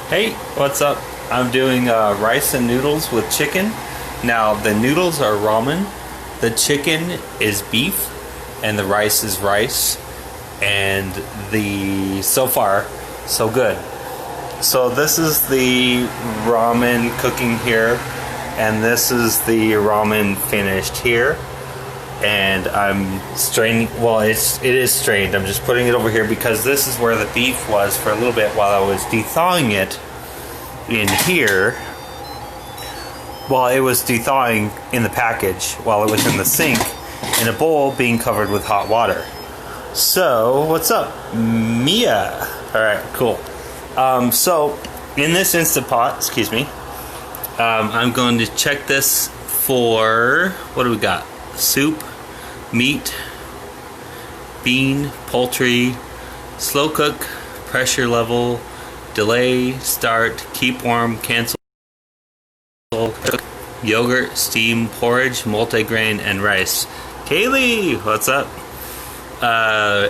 Hey, what's up? I'm doing rice and noodles with chicken. Now, the noodles are ramen, the chicken is beef, and the rice is rice. And so far, so good. So this is the ramen cooking here, and this is the ramen finished here. And I'm straining, well, it is strained. I'm just putting it over here because this is where the beef was for a little bit while I was de-thawing it in here. While it was de-thawing in the package, while it was in the sink, in a bowl being covered with hot water. So, what's up, Mia? Alright, cool. So, in this Instant Pot, excuse me, I'm going to check this for, what do we got? Soup, meat, bean, poultry, slow cook, pressure level, delay, start, keep warm, cancel, cook, yogurt, steam, porridge, multigrain, and rice. Kaylee, what's up?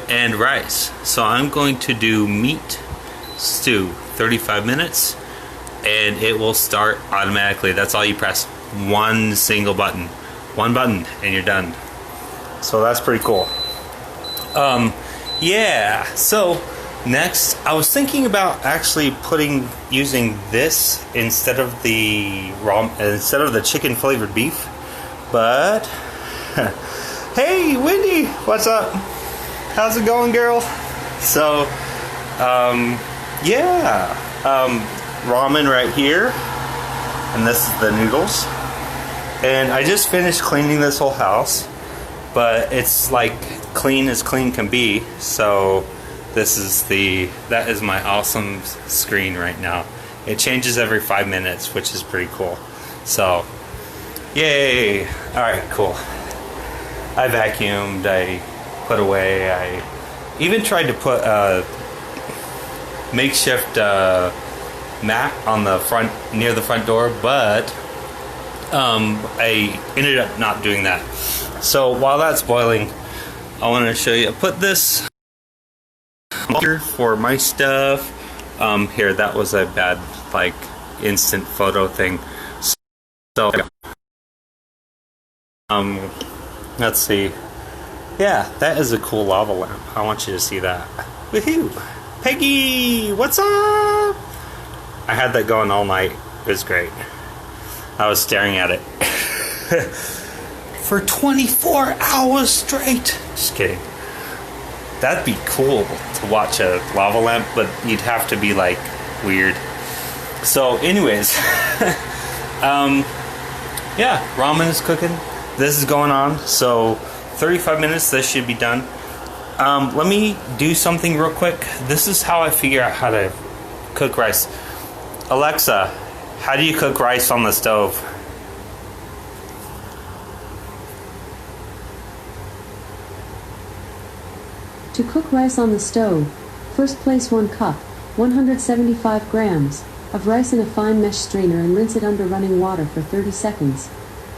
And rice. So I'm going to do meat stew, 35 minutes, and it will start automatically. That's all you press. One single button. One button and you're done. So that's pretty cool. Yeah, so next I was thinking about actually using this instead of the chicken flavored beef, but hey Wendy, what's up? How's it going, girl? So ramen right here, and this is the noodles. And I just finished cleaning this whole house, but it's like clean as clean can be. So that is my awesome screen right now. It changes every 5 minutes, which is pretty cool. So, yay! Alright, cool. I vacuumed, I put away, I even tried to put a makeshift mat on the front, near the front door, but I ended up not doing that. So while that's boiling, I want to show you. I put this here for my stuff. Here, that was a bad instant photo thing. So let's see. Yeah, that is a cool lava lamp. I want you to see that. Woohoo! Peggy, what's up? I had that going all night. It was great. I was staring at it for 24 hours straight. Just kidding. That'd be cool to watch a lava lamp, but you'd have to be weird. So anyways, yeah, ramen is cooking. This is going on. So 35 minutes, this should be done. Let me do something real quick. This is how I figure out how to cook rice. Alexa, how do you cook rice on the stove? To cook rice on the stove, first place 1 cup, 175 grams, of rice in a fine mesh strainer and rinse it under running water for 30 seconds.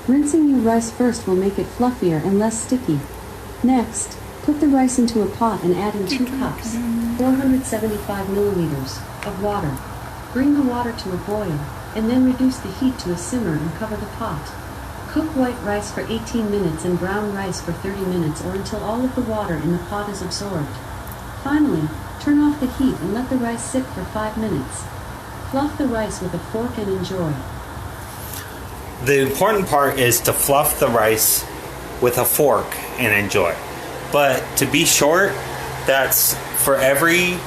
Rinsing your rice first will make it fluffier and less sticky. Next, put the rice into a pot and add in 2 cups, 475 milliliters, of water. Bring the water to a boil, and then reduce the heat to a simmer and cover the pot. Cook white rice for 18 minutes and brown rice for 30 minutes or until all of the water in the pot is absorbed. Finally, turn off the heat and let the rice sit for 5 minutes. Fluff the rice with a fork and enjoy. The important part is to fluff the rice with a fork and enjoy. But to be short, that's for every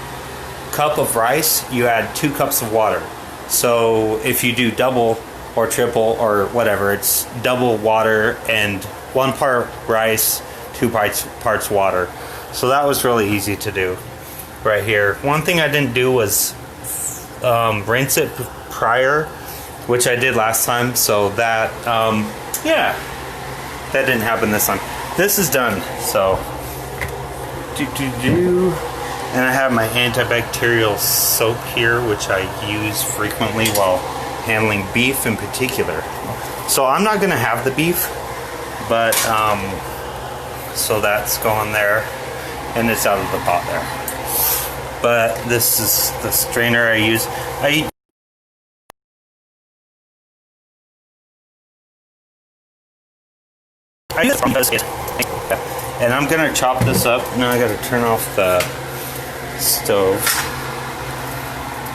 cup of rice, you add 2 cups of water. So if you do double or triple or whatever, it's double water and 1 part rice, 2 parts water. So that was really easy to do right here. One thing I didn't do was rinse it prior, which I did last time. So that, yeah, that didn't happen this time. This is done. So, and I have my antibacterial soap here, which I use frequently while handling beef in particular. So I'm not going to have the beef, but so that's going there, and it's out of the pot there. But this is the strainer I use. I guess because and I'm gonna chop this up. Now I gotta turn off the stove.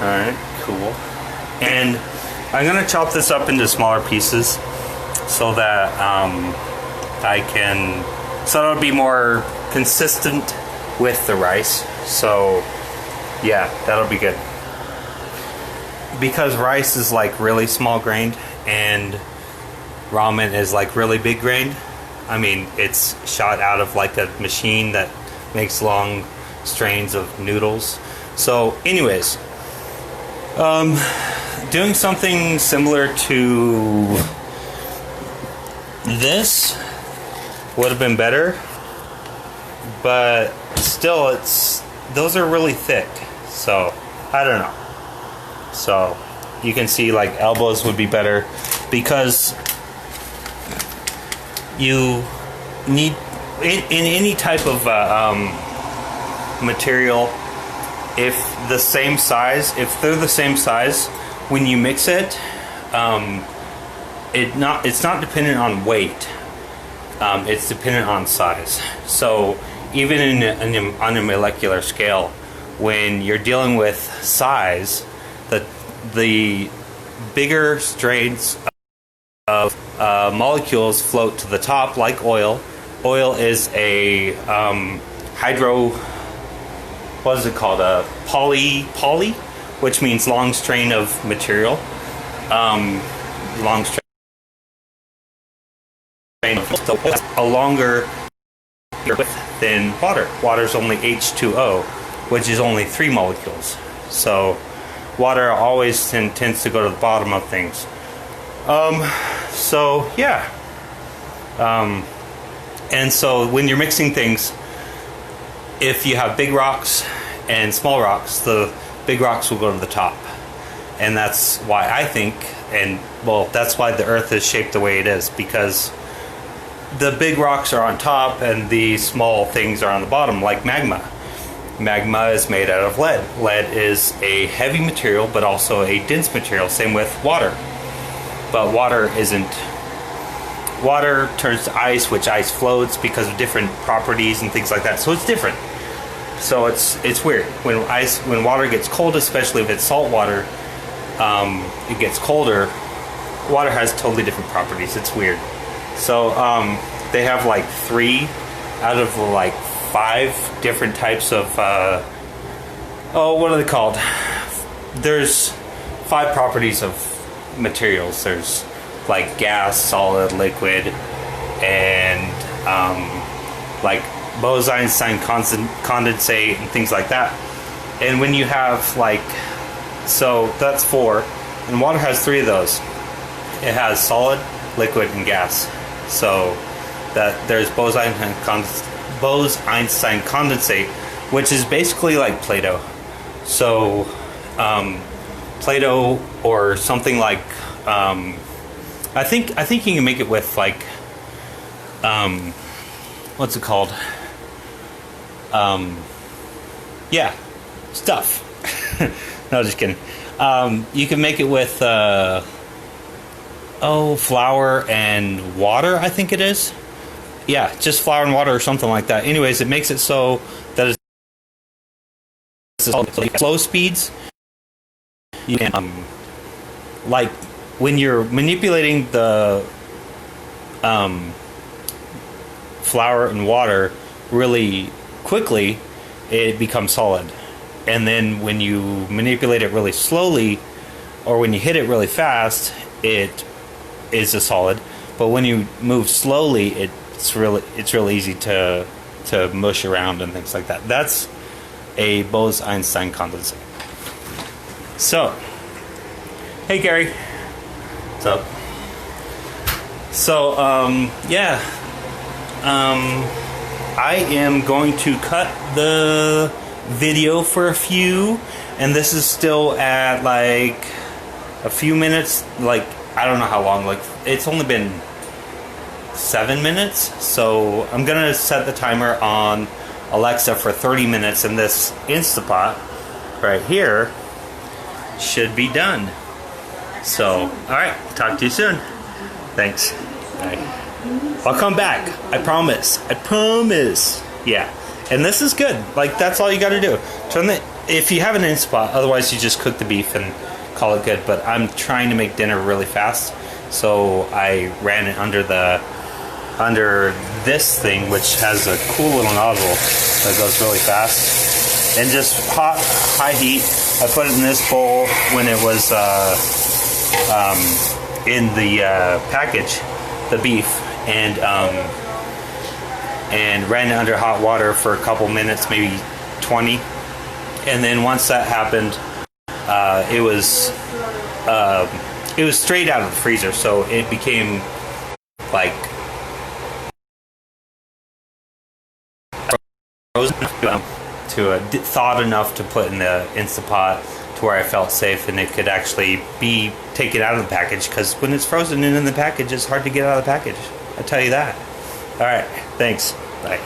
Alright, cool. And I'm gonna chop this up into smaller pieces so that so it'll be more consistent with the rice. So yeah, that'll be good. Because rice is like really small grained and ramen is like really big grained. I mean, it's shot out of like a machine that makes long strains of noodles. So anyways, doing something similar to this would have been better, but still those are really thick, so I don't know. So you can see like elbows would be better, because you need in any type of material, if they're the same size, when you mix it, it's not dependent on weight. It's dependent on size. So even on a molecular scale, when you're dealing with size, the bigger strains of molecules float to the top like oil. Oil is a what is it called? A poly, which means long strain of material. Long strain so a longer width than water. Water is only H2O, which is only 3 molecules. So water always tends to go to the bottom of things. So yeah. And so when you're mixing things, if you have big rocks and small rocks, the big rocks will go to the top. And that's why I think, that's why the earth is shaped the way it is, because the big rocks are on top and the small things are on the bottom, like magma. Magma is made out of lead. Lead is a heavy material, but also a dense material. Same with water. But water isn't. Water turns to ice, which ice floats because of different properties and things like that. So it's different. So it's weird. When water gets cold, especially if it's salt water, it gets colder. Water has totally different properties. It's weird. So they have like 3 out of like 5 different types of what are they called? There's 5 properties of materials. There's like gas, solid, liquid, and like Bose-Einstein condensate and things like that. And when you have so that's 4, and water has 3 of those. It has solid, liquid, and gas. So that there's Bose-Einstein condensate, which is basically like Play-Doh. So Play-Doh or something like I think you can make it with like what's it called? Yeah, stuff. No, just kidding. You can make it with flour and water, I think it is. Yeah, just flour and water or something like that. Anyways, it makes it so that it's slow speeds. You can, like when you're manipulating the flour and water really quickly, it becomes solid. And then when you manipulate it really slowly, or when you hit it really fast, it is a solid. But when you move slowly, it's really easy to mush around and things like that. That's a Bose-Einstein condensate. So, hey Gary, what's up? So I am going to cut the video for a few, and this is still at like a few minutes, like I don't know how long, like it's only been 7 minutes, so I'm gonna set the timer on Alexa for 30 minutes, and this Instapot right here should be done. So alright, talk to you soon. Thanks. Bye. I'll come back. I promise. I promise. Yeah. And this is good. Like, that's all you got to do. If you have an Instant Pot, otherwise you just cook the beef and call it good. But I'm trying to make dinner really fast, so I ran it under this thing, which has a cool little nozzle that goes really fast. And just high heat. I put it in this bowl when it was in the package, the beef, and ran it under hot water for a couple minutes, maybe 20. And then once that happened, it was straight out of the freezer, so it became like frozen to thawed enough to put in the Instant Pot to where I felt safe and it could actually be taken out of the package, because when it's frozen and in the package, it's hard to get out of the package. I tell you that. All right, thanks. Bye.